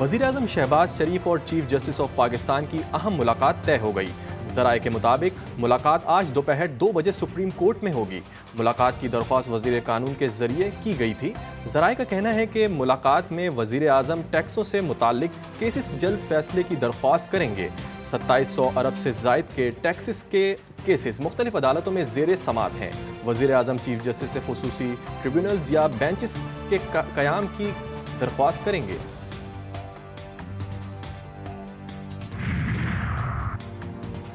वज़ीर-ए-आज़म शहबाज शरीफ और chief justice of Pakistan की अहम मुलाकात तय हो गई। ज़राए के मुताबिक मुलाकात आज दोपहर 2 बजे सुप्रीम कोर्ट में होगी। मुलाकात की दरख्वास्त वज़ीर कानून के ज़रिए की गई थी। ज़राए का कहना है कि मुलाकात में वज़ीर-ए-आज़म टैक्सों से मुताल्लिक केसेस जल्द फैसले की दरख्वास्त करेंगे। 2700 अरब से ज़ायद के टैक्सेस के केसेस मुख्तलिफ अदालतों में ज़ेर समाअत हैं। वज़ीर-ए-आज़म चीफ जस्टिस से खुसूसी ट्रिब्यूनल्स या बेंचेस के क़याम की दरख्वास्त करेंगे।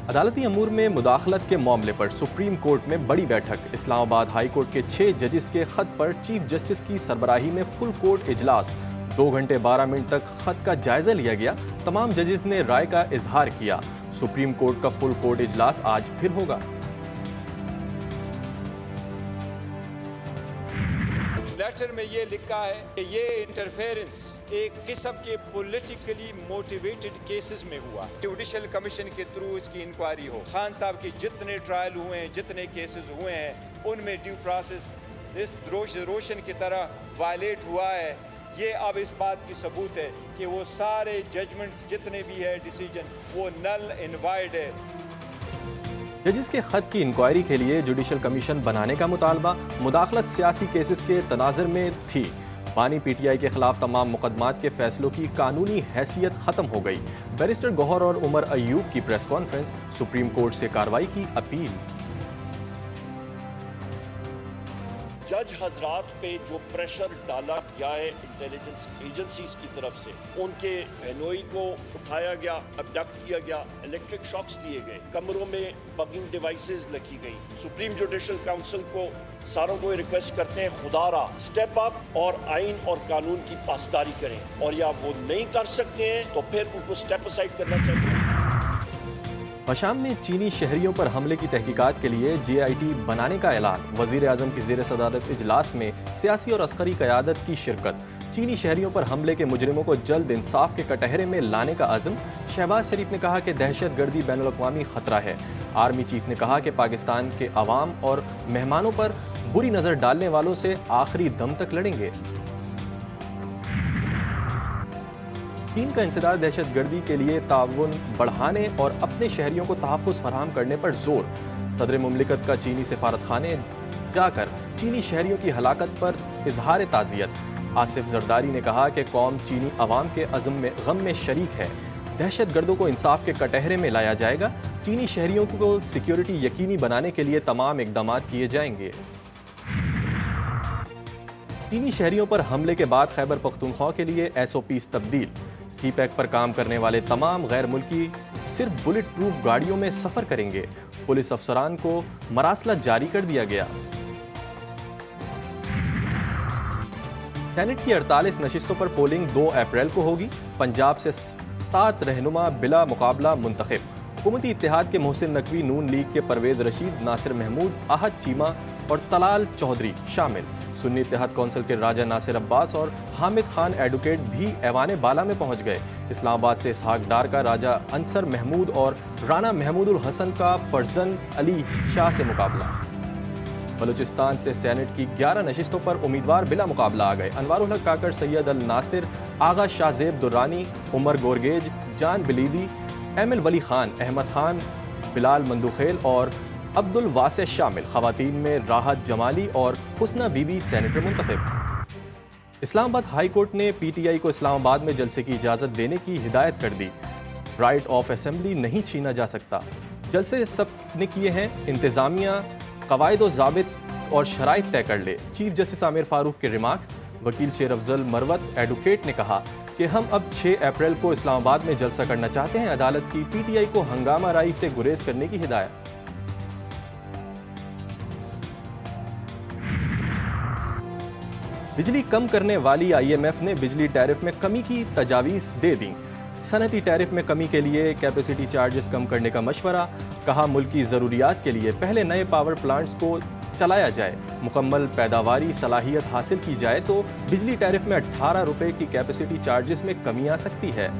अदालती अमूर में मुदाखलत के मामले पर सुप्रीम कोर्ट में बड़ी बैठक। इस्लामाबाद हाई कोर्ट के 6 जजेस के खत पर चीफ जस्टिस की सरबराही में फुल कोर्ट इजलास। 2 घंटे 12 मिनट तक खत का जायजा लिया गया। तमाम जजेस ने राय का इजहार किया। सुप्रीम कोर्ट का फुल कोर्ट इजलास आज फिर होगा। लेटर में ये लिखा है कि ये इंटरफेरेंस एक किस्म के पॉलिटिकली मोटिवेटेड केसेस में हुआ। जुडिशल कमीशन के थ्रू इसकी इंक्वायरी हो। खान साहब के जितने ट्रायल हुए हैं, जितने केसेस हुए हैं, उनमें ड्यू प्रोसेस इस रोशन की तरह वायलेट हुआ है। ये अब इस बात की सबूत है कि वो सारे जजमेंट्स जितने भी है डिसीजन वो नल इनवाइड है। जजिस के खत की इंक्वायरी के लिए जुडिशल कमीशन बनाने का मुतालबा मुदाखलत सियासी केसेस के तनाज़ुर में थी। बानी पीटीआई के खिलाफ तमाम मुकदमात के फैसलों की कानूनी हैसियत ख़त्म हो गई। बैरिस्टर गौहर और उमर अयूब की प्रेस कॉन्फ्रेंस। सुप्रीम कोर्ट से कार्रवाई की अपील। जज हजरात पे जो प्रेशर डाला गया है इंटेलिजेंस एजेंसीज की तरफ से, उनके बहनोई को उठाया गया, अबडक्ट किया गया, इलेक्ट्रिक शॉक्स दिए गए, कमरों में बगिंग डिवाइसेस लगी गई। सुप्रीम जुडिशल काउंसिल को सारों को रिक्वेस्ट करते हैं, खुदारा स्टेप अप और आइन और कानून की पासदारी करें, और या वो नहीं कर सकते हैं तो फिर उनको स्टेप असाइड करना चाहिए। शाम में चीनी शहरियों पर हमले की तहकीकात के लिए JIT बनाने का ऐलान। वज़ीर-ए-आज़म की ज़ेर सदारत इजलास में सियासी और अस्करी क़यादत की शिरकत। चीनी शहरियों पर हमले के मुजरिमों को जल्द इंसाफ के कटहरे में लाने का अज़म। शहबाज शरीफ ने कहा कि दहशत गर्दी बैनुल-अक़वामी ख़तरा है। आर्मी चीफ ने कहा कि पाकिस्तान के अवाम और मेहमानों पर बुरी नज़र डालने वालों से आखिरी दम तक लड़ेंगे। चीन का इंसदाद दहशत गर्दी के लिए ताउन बढ़ाने और अपने शहरियों को तहफ़्फ़ुज़ फराहम करने पर जोर। सदर मुमलिकत का चीनी सफारत खाने जाकर चीनी शहरियों की हलाकत पर इजहार ताज़ियत। आसिफ जरदारी ने कहा कि कौम चीनी अवाम के गम में शरीक है। दहशत गर्दों को इंसाफ के कटहरे में लाया जाएगा। चीनी शहरियों को सिक्योरिटी यकीनी बनाने के लिए तमाम इक़दाम किए जाएंगे। चीनी शहरियों पर हमले के बाद खैबर पख्तूनख्वा के लिए SOPs तब्दील। CPEC पर काम करने वाले तमाम गैर मुल्की सिर्फ बुलेट प्रूफ गाड़ियों में सफ़र करेंगे। पुलिस अफसरान को मरासला जारी कर दिया गया। सेनेट की 48 नशिस्तों पर पोलिंग 2 अप्रैल को होगी। पंजाब से 7 रहनुमा बिला मुकाबला मुंतखब। हुकूमती इत्तेहाद के मोहसिन नकवी, नून लीग के परवेज़ रशीद, नासिर महमूद, आहद चीमा और तलाल चौधरी शामिल। सुन्नी इत्तेहाद कौंसिल के राजा नासिर अब्बास और हामिद खान एडवोकेट भी ऐवान बाला में पहुंच गए। इस्लामाबाद से इसहाक डार का राजा अंसर महमूद और राना महमूदुल हसन का फर्जन अली शाह से मुकाबला। बलूचिस्तान से सेनेट की 11 नशिस्तों पर उम्मीदवार बिला मुकाबला आ गए। अनवारुल हक काकड़, सैयद अल नासिर, आगा शाहजेब दुर्रानी, उमर गोरगेज, जान बिलीदी, एमएल वली खान, अहमद खान, बिलाल मंदुखेल और अब्दुल वासे शामिल। ख़वातीन में राहत जमाली और हुस्ना बीबी सेनेटर मुंतखब। इस्लामाबाद हाई कोर्ट ने PTI को इस्लामाबाद में जलसे की इजाज़त देने की हिदायत कर दी। राइट ऑफ असेंबली नहीं छीना जा सकता। जलसे सब ने किए हैं, इंतज़ामिया कवायद व ज़ाबित और शराइत तय कर ले। चीफ जस्टिस आमिर फारूक के रिमार्क्स। वकील शेर अफजल मरवत एडवोकेट ने कहा कि हम अब 6 अप्रैल को इस्लामाबाद में जलसा करना चाहते हैं। अदालत की PTI को हंगामा राई से गुरेज करने की हिदायत। बिजली कम करने वाली IMF ने बिजली टैरिफ में कमी की तजावीज़ दे दी। सनती टैरिफ में कमी के लिए कैपेसिटी चार्जेस कम करने का मशवरा। कहा मुल्क की ज़रूरियात के लिए पहले नए पावर प्लांट्स को चलाया जाए। मुकम्मल पैदावारी सलाहियत हासिल की जाए तो बिजली टैरिफ में 18 रुपये की कैपेसिटी चार्जेस में कमी आ सकती है।